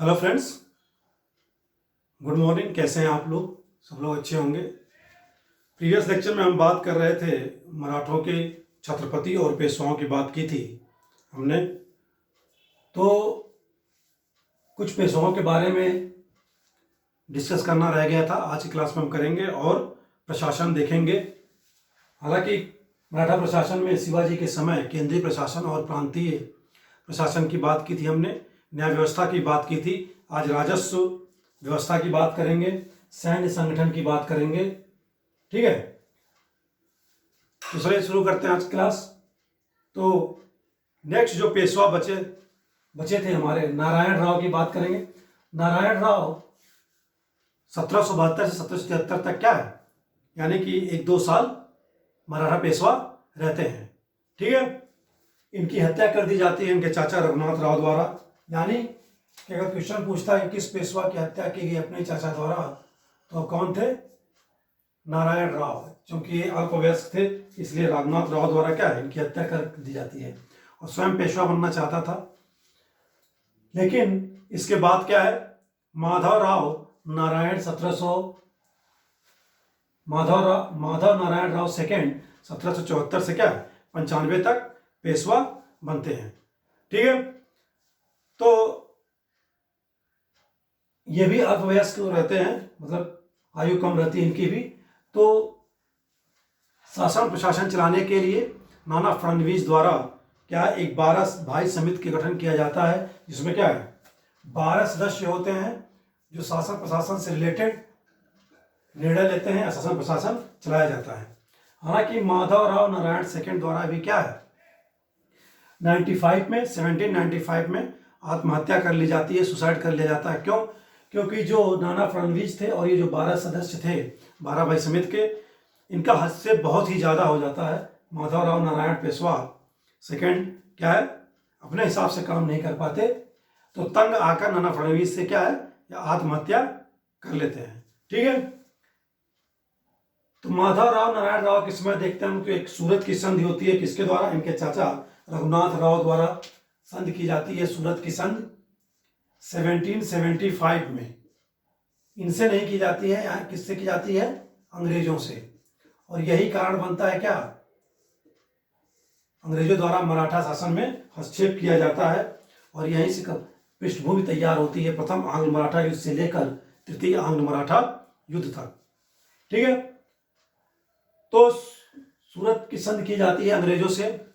Hello friends, good morning. कैसे हैं आप लोग? सब लोग अच्छे होंगे। प्रीवियस लेक्चर में हम बात कर रहे थे, मराठों के छत्रपति और पेशवाओं की बात की थी हमने। तो कुछ पेशवाओं के बारे में डिस्कस करना रह गया था, आज की क्लास में हम करेंगे और प्रशासन देखेंगे। हालांकि मराठा प्रशासन में शिवाजी के समय केंद्रीय प्रशासन और प्रांतीय प्रशासन की बात की थी हमने, न्याय व्यवस्था की बात की थी। आज राजस्व व्यवस्था की बात करेंगे, सैन्य संगठन की बात करेंगे। ठीक है, तो चलिए शुरू करते हैं आज क्लास। तो नेक्स्ट जो पेशवा बचे थे हमारे, नारायण राव की बात करेंगे। नारायण राव 1772 से 1773 तक क्या है, यानी कि 1-2 साल मराठा पेशवा रहते हैं। ठीक है, इनकी हत्या कर दी जाती है इनके चाचा रघुनाथ राव द्वारा। यानी कि अगर क्वेश्चन पूछता है किस पेशवा की हत्या की गई अपने चाचा द्वारा, तो कौन थे? नारायण राव। क्योंकि ये अल्पवयस्क थे, इसलिए रघुनाथ राव द्वारा क्या है, इनकी हत्या कर दी जाती है। और स्वयं पेशवा बनना चाहता था, लेकिन इसके बाद क्या है, माधव नारायण राव सेकेंड 1774 से क्या है 95 तक पेशवा बनते हैं। ठीक है, तो ये भी अल्पवयस्क रहते हैं, मतलब आयु कम रहती है इनकी भी। तो शासन प्रशासन चलाने के लिए नाना फडणवीस द्वारा क्या एक 12 भाई समिति के गठन किया जाता है, जिसमें क्या है 12 सदस्य होते हैं जो शासन प्रशासन से रिलेटेड निर्णय लेते हैं, शासन प्रशासन चलाया जाता है। हालांकि माधव राव नारायण सेकेंड द्वारा भी क्या है 1795 में आत्महत्या कर ली जाती है, सुसाइड कर लिया जाता है। क्यों? क्योंकि जो नाना फडणवीस थे और ये जो 12 सदस्य थे 12 भाई समिति के, इनका हद से बहुत ही ज़्यादा हो जाता है। माधव राव नारायण पेशवा सेकेंड क्या है अपने हिसाब से काम नहीं कर पाते, तो तंग आकर नाना फडणवीस से क्या है आत्महत्या कर लेते हैं। ठीक है, तो माधव राव नारायण राव के समय देखते हैं तो एक सूरत की संधि होती है, किसके द्वारा? इनके चाचा रघुनाथ राव द्वारा संधि की जाती है, सूरत की संधि 1775 में। इनसे नहीं की जाती है, यहाँ किससे की जाती है? अंग्रेजों से। और यही कारण बनता है क्या, अंग्रेजों द्वारा मराठा शासन में हस्तक्षेप किया जाता है, और यहीं से पृष्ठभूमि तैयार होती है प्रथम आंग्ल मराठा युद्ध से लेकर तृतीय आंग्ल मराठा युद्ध तक। ठीक है, तो सूरत की संधि की जाती है अंग्रेजों से।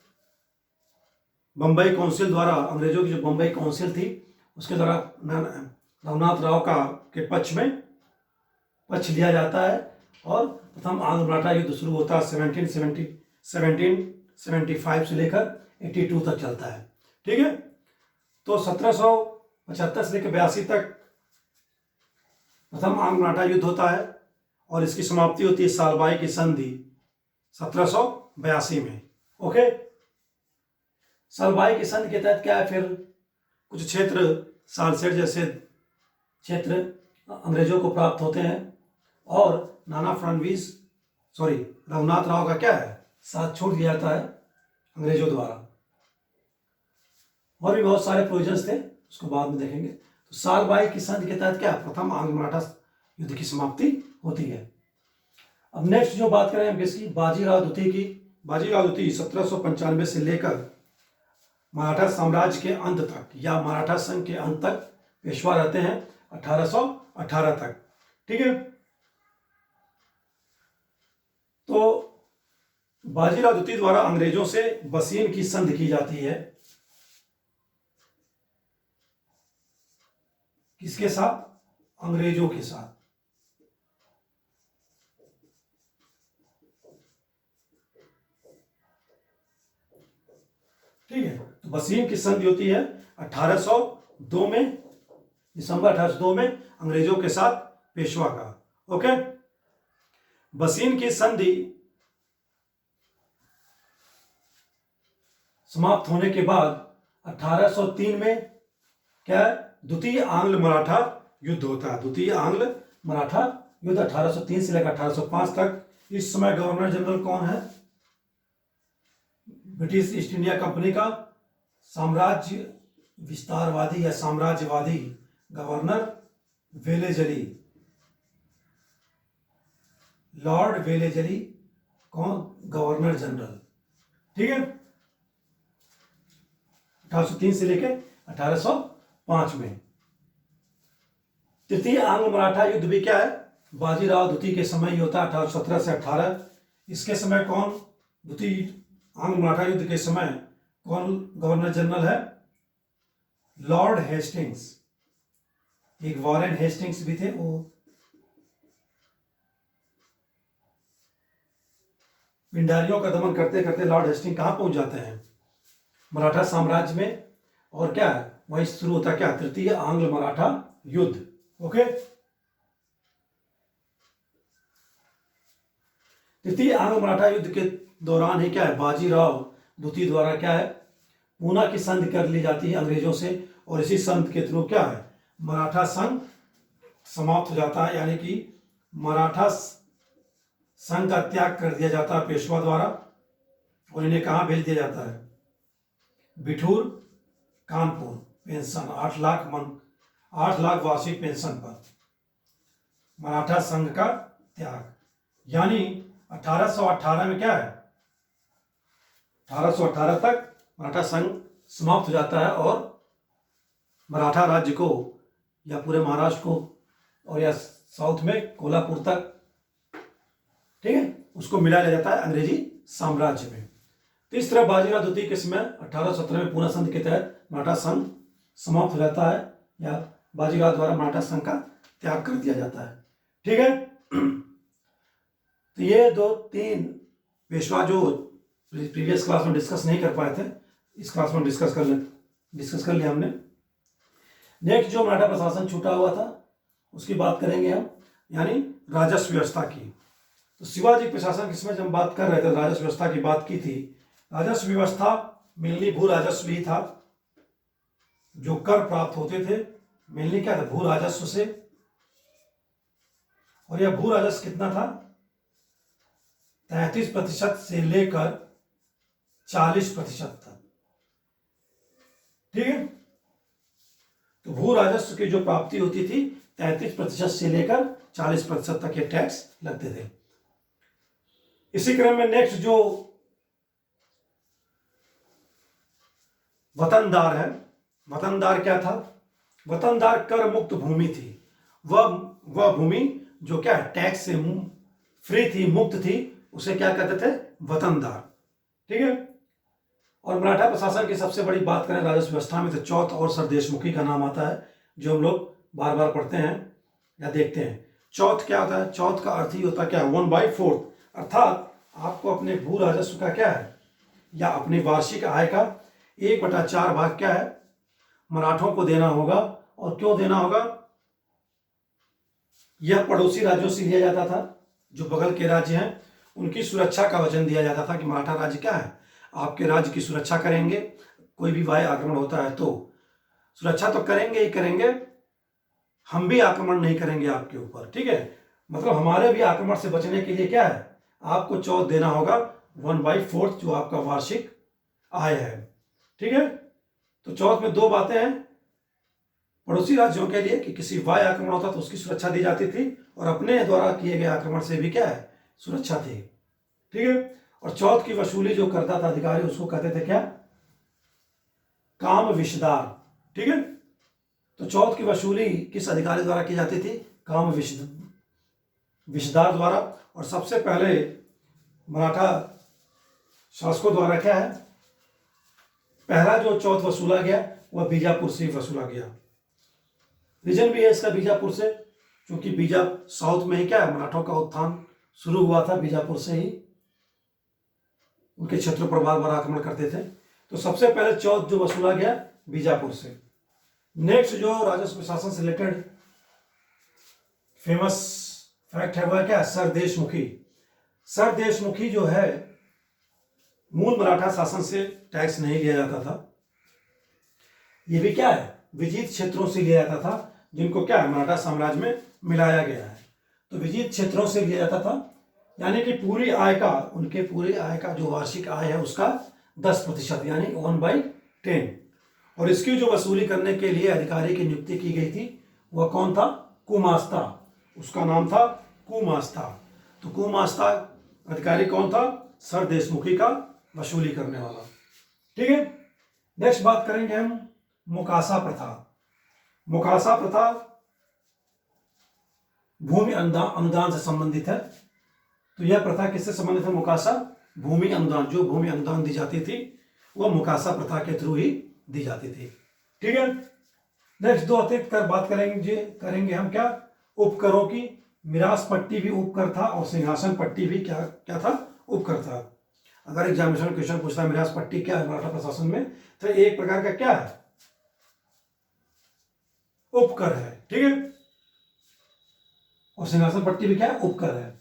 बम्बई काउंसिल द्वारा, अंग्रेजों की जो बम्बई काउंसिल थी उसके द्वारा रघुनाथ राव के पक्ष लिया जाता है, और प्रथम आंग्ल मराठा युद्ध शुरू होता है 1775 से लेकर 82 तक चलता है। ठीक है, तो 1775 से लेकर 82 तक प्रथम आंग्ल मराठा युद्ध होता है, और इसकी समाप्ति होती है सालबाई की संधि 1782 में। ओके, सालबाई की संधि के तहत क्या है, फिर कुछ क्षेत्र सालसेट जैसे क्षेत्र अंग्रेजों को प्राप्त होते हैं, और रघुनाथ राव का क्या है साथ छोड़ दिया जाता है अंग्रेजों द्वारा। और भी बहुत सारे प्रोविजंस थे, उसको बाद में देखेंगे। तो सालबाई की संधि के तहत क्या प्रथम आंग्ल मराठा युद्ध की समाप्ति होती है। अब नेक्स्ट जो बात करें हम किसकी, बाजीराव द्वितीय की। बाजीराव द्वितीय 1795 से लेकर मराठा साम्राज्य के अंत तक या मराठा संघ के अंत तक पेशवा रहते हैं, 1818 तक। ठीक है, तो बाजीराव द्वितीय द्वारा अंग्रेजों से बसीन की संधि की जाती है। किसके साथ? अंग्रेजों के साथ। ठीक है, तो बसीन की संधि होती है 1802 में, दिसंबर 1802 में अंग्रेजों के साथ पेशवा का। ओके, बसीन की संधि समाप्त होने के बाद 1803 में क्या द्वितीय आंग्ल मराठा युद्ध होता है। द्वितीय आंग्ल मराठा युद्ध 1803 से लेकर 1805 तक। इस समय गवर्नर जनरल कौन है? ब्रिटिश ईस्ट इंडिया कंपनी का साम्राज्य विस्तारवादी या साम्राज्यवादी गवर्नर वेलेजली, लॉर्ड वेलेजली कौन? Governor general. ठीक है, 1803 से लेकर 1805 में। तृतीय आंग्ल मराठा युद्ध भी क्या है? बाजीराव द्वितीय के समय ही होता है, 1817 से 18। इसके समय कौन द्वितीय आंग्ल मराठा युद्ध के समय कौन गवर्नर जनरल है? Lord Hastings. एक वॉरेन हेस्टिंग्स भी थे, वो पिंडारियों का दमन करते करते लॉर्ड हेस्टिंग कहां पहुंच जाते हैं? मराठा साम्राज्य में। और क्या है, वहीं शुरू होता क्या? तृतीय आंग्ल मराठा युद्ध। ओके, तृतीय आंग्ल मराठा युद्ध के दौरान ही क्या है, बाजीराव द्वितीय द्वारा क्या है, पूना की संधि कर ली जाती है अंग्रेजों से, और इसी संधि के थ्रू क्या है, मराठा संघ समाप्त हो जाता है, यानी कि मराठा संघ का त्याग कर दिया जाता है पेशवा द्वारा, और इन्हें कहां भेज दिया जाता है? बिठूर, कानपुर। पेंशन 8 लाख वार्षिक पेंशन पर मराठा संघ का त्याग। यानी 1818 में क्या है, 1818 तक मराठा संघ समाप्त हो जाता है, और मराठा राज्य को या पूरे महाराष्ट्र को और या साउथ में कोल्हापुर तक, ठीक है, उसको मिला लिया जाता है अंग्रेजी साम्राज्य में। तो इस तरह बाजीराव द्वितीय के समय 1817 में पूना संधि के तहत मराठा संघ समाप्त हो जाता है, या बाजीराव द्वारा मराठा संघ का त्याग कर दिया जाता है। ठीक है, तो ये 2-3 पेशवा जो प्रीवियस क्लास में डिस्कस नहीं कर पाए थे, इस क्लास में डिस्कस कर लिया हमने। नेक्स्ट जो मराठा प्रशासन छूटा हुआ था उसकी बात करेंगे हम, यानी राजस्व व्यवस्था की। तो शिवाजी प्रशासन के समय जब हम बात कर रहे थे, राजस्व व्यवस्था की बात की थी। राजस्व व्यवस्था मेनली भू राजस्व ही था, जो कर प्राप्त होते थे मेनली क्या था, भू राजस्व से। और यह भू राजस्व कितना था? 33% से लेकर 40% तक। ठीक है, तो भू राजस्व की जो प्राप्ति होती थी 33% से लेकर 40% तक ये टैक्स लगते थे। इसी क्रम में नेक्स्ट जो वतनदार है, वतनदार क्या था? वतनदार कर मुक्त भूमि थी। वह भूमि जो क्या है, टैक्स से फ्री थी, मुक्त थी, उसे क्या कहते थे? वतनदार। ठीक है, और मराठा प्रशासन की सबसे बड़ी बात करें राजस्व व्यवस्था में, तो चौथ और सर देशमुखी का नाम आता है, जो हम लोग बार बार पढ़ते हैं या देखते हैं। चौथ क्या होता है? चौथ का अर्थ ही होता है क्या? 1/4, अर्थात आपको अपने भू राजस्व का क्या है, या अपनी वार्षिक आय का 1/4 भाग क्या है, मराठों को देना होगा। और क्यों देना होगा? यह पड़ोसी राज्यों से लिया जाता था, जो बगल के राज्य हैं उनकी सुरक्षा का वचन दिया जाता था कि मराठा राज्य क्या है, आपके राज्य की सुरक्षा करेंगे, कोई भी वायु आक्रमण होता है तो सुरक्षा तो करेंगे ही करेंगे, हम भी आक्रमण नहीं करेंगे आपके ऊपर। ठीक है, मतलब हमारे भी आक्रमण से बचने के लिए क्या है, आपको चौथ देना होगा 1/4, जो आपका वार्षिक आय है। ठीक है, तो चौथ में 2 बातें हैं, पड़ोसी राज्यों के लिए कि किसी वायु आक्रमण होता तो उसकी सुरक्षा दी जाती थी, और अपने द्वारा किए गए आक्रमण से भी क्या है, सुरक्षा थी। ठीक है, और चौथ की वसूली जो करता था अधिकारी, उसको कहते थे क्या? काम विषदार। ठीक है, तो चौथ की वसूली किस अधिकारी द्वारा की जाती थी? काम विषदार द्वारा। और सबसे पहले मराठा शासकों द्वारा क्या है, पहला जो चौथ वसूला गया वह बीजापुर से वसूला गया। रीजन भी है इसका बीजापुर से, क्योंकि साउथ में ही क्या है, मराठों का उत्थान शुरू हुआ था, बीजापुर से ही उनके क्षेत्रों पर बार बार आक्रमण करते थे। तो सबसे पहले चौथ जो वसूला गया बीजापुर से। नेक्स्ट जो राजस्व प्रशासन से रिलेटेड फेमस फैक्ट है वह क्या है, सर देशमुखी। सर देशमुखी जो है, मूल मराठा शासन से टैक्स नहीं लिया जाता था, ये भी क्या है, विजित क्षेत्रों से लिया जाता था, जिनको क्या है, मराठा साम्राज्य में मिलाया गया है। तो विजित क्षेत्रों से लिया जाता था, यानी कि पूरी आय का, उनके पूरी आय का जो वार्षिक आय है उसका 10%, यानी 1/10। और इसकी जो वसूली करने के लिए अधिकारी की नियुक्ति की गई थी वह कौन था? कुमास्ता। उसका नाम था कुमास्ता। तो कुमास्ता अधिकारी कौन था? सर देशमुखी का वसूली करने वाला। ठीक है। नेक्स्ट बात करेंगे हम मुकासा प्रथा। मुकासा प्रथा भूमि अनुदान से संबंधित है। तो यह प्रथा किससे संबंधित है? मुकासा भूमि अनुदान, जो भूमि अनुदान दी जाती थी वह मुकासा प्रथा के थ्रू ही दी जाती थी। ठीक है। नेक्स्ट दो अतिरिक्त कर बात करेंगे हम क्या? उपकरों की। मिरास पट्टी भी उपकर था और सिंहासन पट्टी भी क्या था? उपकर था। अगर एग्जामिनेशन क्वेश्चन पूछता है मिरास पट्टी क्या है मराठा प्रशासन में, तो एक प्रकार का क्या है? उपकर है। ठीक है। और सिंहासन पट्टी भी क्या है? उपकर है।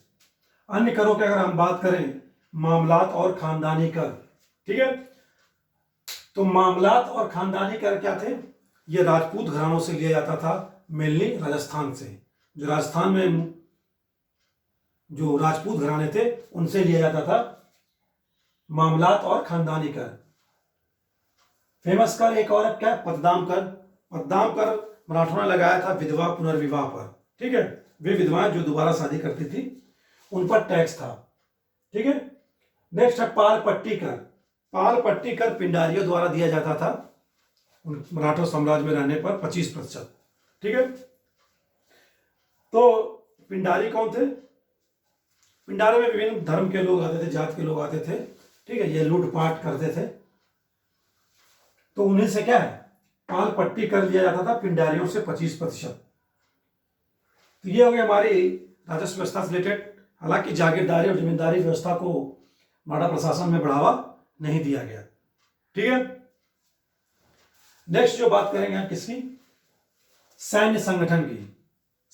अन्य करों की अगर हम बात करें, मामलात और खानदानी कर। ठीक है। तो मामलात और खानदानी कर क्या थे? ये राजपूत घरानों से लिया जाता था, मेनली राजस्थान से। जो राजस्थान में जो राजपूत घराने थे उनसे लिया जाता था मामलात और खानदानी कर। फेमस कर एक और क्या है? पद्दाम कर। पद्दाम कर मराठों ने लगाया था विधवा पुनर्विवाह पर। ठीक है। वे विधवाएं जो दोबारा शादी करती थी उन पर टैक्स था। ठीक है। नेक्स्ट है पाल पट्टी कर। पाल पट्टी कर पिंडारियों द्वारा दिया जाता था मराठा साम्राज्य में रहने पर 25%। ठीक है। तो पिंडारी कौन थे? पिंडारी में विभिन्न धर्म के लोग आते थे, जात के लोग आते थे। ठीक है। ये लूटपाट करते थे, तो उन्हीं से क्या है? पाल पट्टी कर लिया जाता था पिंडारियों से 25%। तो ये हो गई हमारी राजस्व व्यवस्था से रिलेटेड। हालांकि जागीरदारी और जमींदारी व्यवस्था को मराठा प्रशासन में बढ़ावा नहीं दिया गया। ठीक है। नेक्स्ट जो बात करेंगे हम किसकी? सैन्य संगठन की।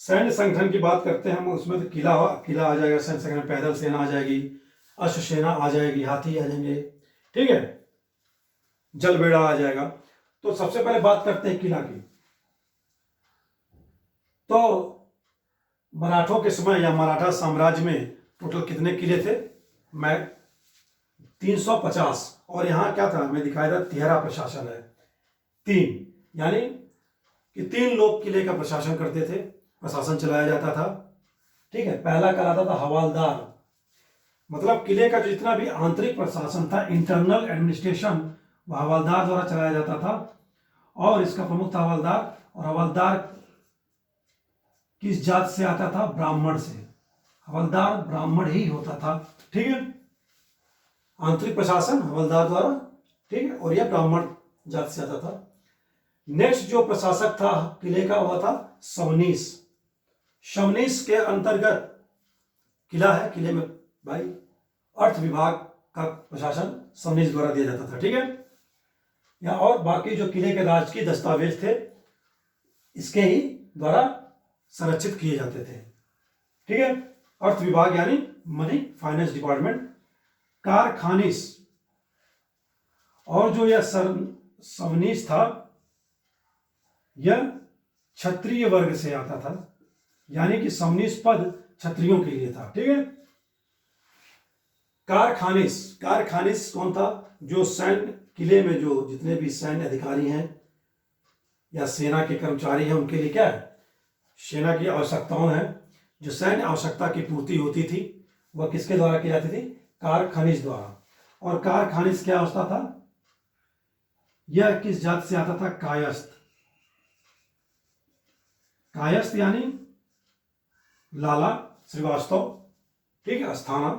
सैन्य संगठन की बात करते हैं हम, उसमें तो किला आ जाएगा, सैन्य संगठन, पैदल सेना आ जाएगी, अश्व सेना आ जाएगी, हाथी आ जाएंगे। ठीक है। जलबेड़ा आ जाएगा। तो सबसे पहले बात करते हैं किला की। तो मराठों के समय या मराठा साम्राज्य में टोटल कितने किले थे? मैं 350। और यहां क्या था? मैं दिखाया था तिहरा प्रशासन है 3, यानी कि 3 लोग किले का प्रशासन करते थे, प्रशासन चलाया जाता था। ठीक है। पहला कहलाता था हवालदार, मतलब किले का जितना भी आंतरिक प्रशासन था, इंटरनल एडमिनिस्ट्रेशन, वह हवालदार द्वारा चलाया जाता था। और इसका प्रमुख था हवालदार। और हवालदार किस जात से आता था? ब्राह्मण से। हवलदार ब्राह्मण ही होता था। ठीक है। आंतरिक प्रशासन हवलदार द्वारा। ठीक है। और यह ब्राह्मण जात से आता था। नेक्स्ट जो प्रशासक था किले का वह था शवनीस। शवनीस के अंतर्गत किला है, किले में भाई अर्थ विभाग का प्रशासन शवनीस द्वारा दिया जाता था। ठीक है। या और बाकी जो किले के राजकीय दस्तावेज थे इसके ही द्वारा संरक्षित किए जाते थे। ठीक है। अर्थ विभाग यानी मनी फाइनेंस डिपार्टमेंट। कारखानिस, और जो यह शवनीस था यह क्षत्रिय वर्ग से आता था, यानी कि शवनीस पद क्षत्रियों के लिए था। ठीक है। कारखानिस कौन था? जो सैन्य किले में जो जितने भी सैन्य अधिकारी हैं या सेना के कर्मचारी हैं उनके लिए क्या है? सेना की आवश्यकताओं हैं, जो सैन्य आवश्यकता की पूर्ति होती थी वह किसके द्वारा की जाती थी? कारखानिस द्वारा। और कारखानिस क्या होता था? यह किस जात से आता था? कायस्थ। कायस्थ यानी लाला श्रीवास्तव। ठीक है। अस्थाना,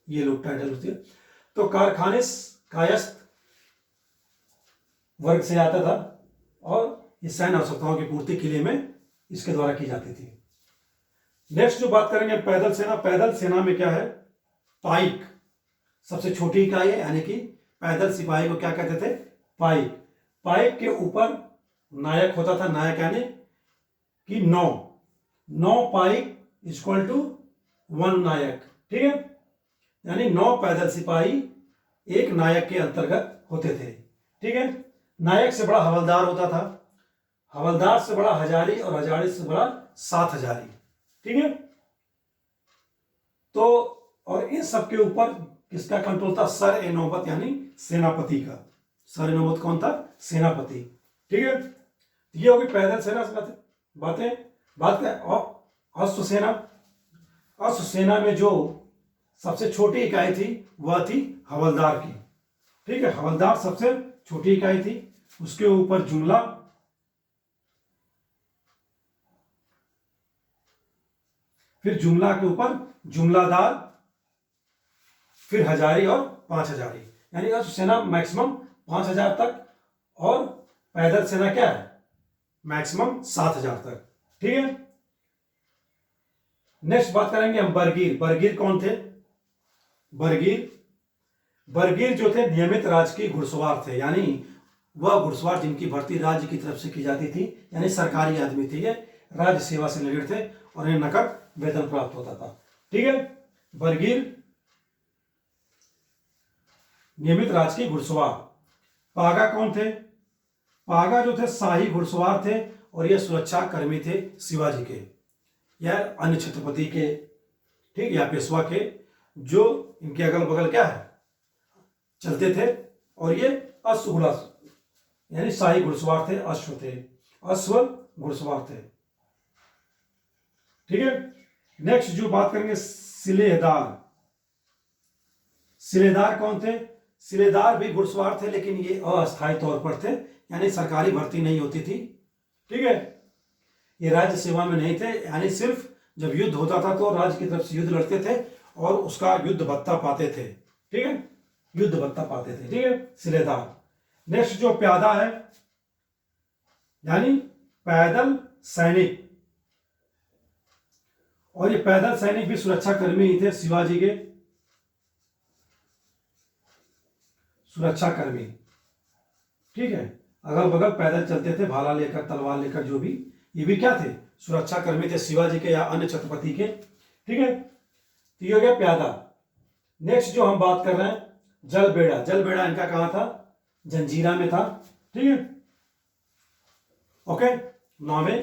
ये लोग टाइटल होती है। तो कारखानिस कायस्थ वर्ग से आता था और ये सैन्य आवश्यकताओं की पूर्ति किले में इसके द्वारा की जाती थी। नेक्स्ट जो बात करेंगे पैदल सेना। पैदल सेना में क्या है? पाइक सबसे छोटी इकाई है, यानी कि पैदल सिपाही को क्या कहते थे? पाइक। पाइक के ऊपर नायक होता था। नायक यानी कि 9 पाइक इक्वल टू 1 नायक। ठीक है। यानी 9 पैदल सिपाही एक नायक के अंतर्गत होते थे। ठीक है। नायक से बड़ा हवलदार होता था, हवलदार से बड़ा हजारी और हजारी से बड़ा 7 हजारी। ठीक है। तो और इन सब के ऊपर किसका कंट्रोल था? सर ए नौबत यानी सेनापति का। सार्वभौमत्व कौन था? सेनापति। ठीक है, ये होगी पैदल सेना से बातें। बात करें अश्व सेना। अश्व सेना में जो सबसे छोटी इकाई थी वह थी हवलदार की। ठीक है, हवलदार सबसे छोटी इकाई थी। उसके ऊपर जुमला, फिर जुमला के ऊपर जुमलादार, फिर हजारी और 5 हजारी। यानी अश्व सेना मैक्सिमम 5,000 तक और पैदल सेना क्या है? मैक्सिमम 7,000 तक। ठीक है, नेक्स्ट बात करेंगे हम बरगीर। बरगीर कौन थे? बरगीर जो थे नियमित राजकीय घुड़सवार थे, यानी वह घुड़सवार जिनकी भर्ती राज्य की तरफ से की जाती थी, यानी सरकारी आदमी थे, ये राज्य सेवा से रिलेटेड थे और इन्हें नकद वेतन प्राप्त होता था। ठीक है, बरगीर नियमित राजकीय घुड़सवार। पागा कौन थे? पागा जो थे शाही घुड़सवार थे और ये सुरक्षा कर्मी थे शिवाजी के या अन्य छत्रपति के, ठीक, या पेशवा के, जो इनके अगल बगल क्या है चलते थे। और ये अश्व घुड़ा यानी शाही घुड़सवार थे, अश्व घुड़सवार थे। ठीक है, नेक्स्ट जो बात करेंगे सिलेदार। सिलेदार कौन थे? सिलेदार भी घुड़सवार थे, लेकिन ये अस्थायी तौर पर थे, यानी सरकारी भर्ती नहीं होती थी। ठीक है, ये राज्य सेवा में नहीं थे, यानी सिर्फ जब युद्ध होता था तो राज्य की तरफ से युद्ध लड़ते थे और उसका युद्ध भत्ता पाते थे। ठीक है, युद्ध भत्ता पाते थे। ठीक है, सिलेदार। नेक्स्ट जो प्यादा है यानी पैदल सैनिक, और ये पैदल सैनिक भी सुरक्षा कर्मी ही थे शिवाजी के, सुरक्षा कर्मी। ठीक है, अगल बगल पैदल चलते थे, भाला लेकर, तलवार लेकर, जो भी, ये भी क्या थे? सुरक्षा कर्मी थे शिवाजी के या अन्य छत्रपति के। ठीक है, तो ये हो गया प्यादा। नेक्स्ट जो हम बात कर रहे हैं जलबेड़ा। जलबेड़ा इनका कहां था? जंजीरा में था। ठीक है, ओके, नावे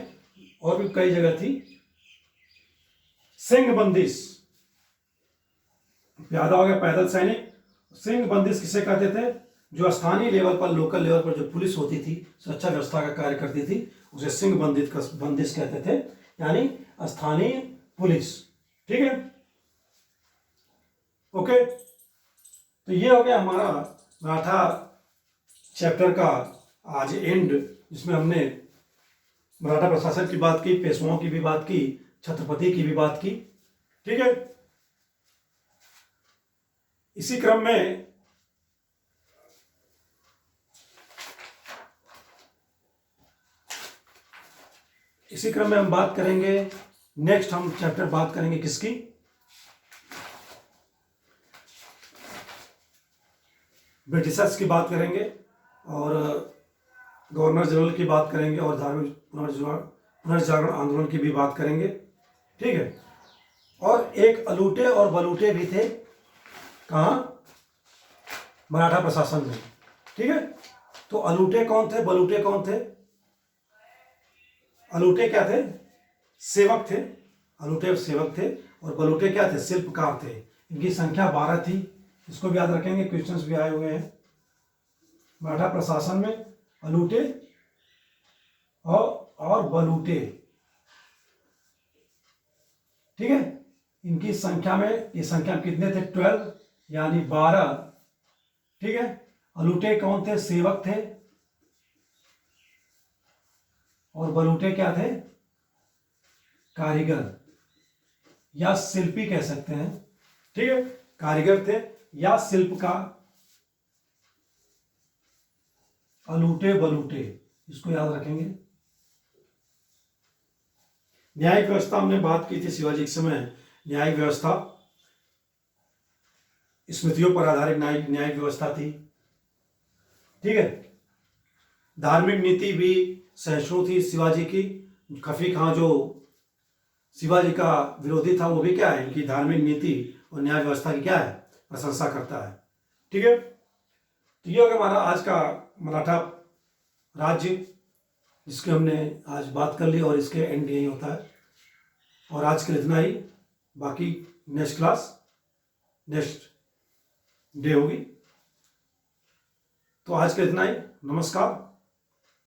और भी कई जगह थी। सिंह बंदिश, प्यादा हो गया पैदल सैनिक। सिंह बंदिश किसे कहते थे? जो स्थानीय लेवल पर, लोकल लेवल पर जो पुलिस होती थी, सुरक्षा व्यवस्था का कार्य करती थी, उसे सिंह बंदिश कहते थे, यानी स्थानीय पुलिस। ठीक है, ओके, तो ये हो गया हमारा मराठा चैप्टर का आज एंड, जिसमें हमने मराठा प्रशासन की बात की, पेशवाओं की भी बात की, छत्रपति की भी बात की। ठीक है, इसी क्रम में हम बात करेंगे, नेक्स्ट हम चैप्टर बात करेंगे किसकी? ब्रिटिशर्स की बात करेंगे और गवर्नर जनरल की बात करेंगे और धार्मिक पुनर्जागरण आंदोलन की भी बात करेंगे। ठीक है, और एक अलूटे और बलूटे भी थे, कहाँ? मराठा प्रशासन में। ठीक है, तो अलूटे कौन थे, बलूटे कौन थे? अलूटे क्या थे? सेवक थे। अलूटे सेवक थे और बलूटे क्या थे? शिल्पकार थे। इनकी संख्या 12 थी। इसको भी याद रखेंगे, क्वेश्चंस भी आए हुए हैं। मराठा प्रशासन में अलूटे और बलूटे। ठीक है, इनकी संख्या में, ये संख्या कितने थे? 12, यानी 12। ठीक है, अलूटे कौन थे? सेवक थे और बलूटे क्या थे? कारीगर या शिल्पी कह सकते हैं। ठीक है, कारीगर थे या शिल्पकार। अलूटे बलूटे, इसको याद रखेंगे। न्यायिक व्यवस्था हमने बात की थी शिवाजी के समय। न्यायिक व्यवस्था स्मृतियों पर आधारित न्यायिक व्यवस्था थी। ठीक है, धार्मिक नीति भी सहिष्णु थी शिवाजी की। खफी खां जो शिवाजी का विरोधी था, वो भी क्या है? इनकी धार्मिक नीति और न्याय व्यवस्था की क्या है? प्रशंसा करता है। ठीक है, तो ये होगा हमारा आज का मराठा राज्य, जिसके हमने आज बात कर ली और इसके एंड यही होता है। और आज के लिए इतना ही, बाकी नेक्स्ट क्लास नेक्स्ट डे होगी। तो आज के इतना ही। नमस्कार।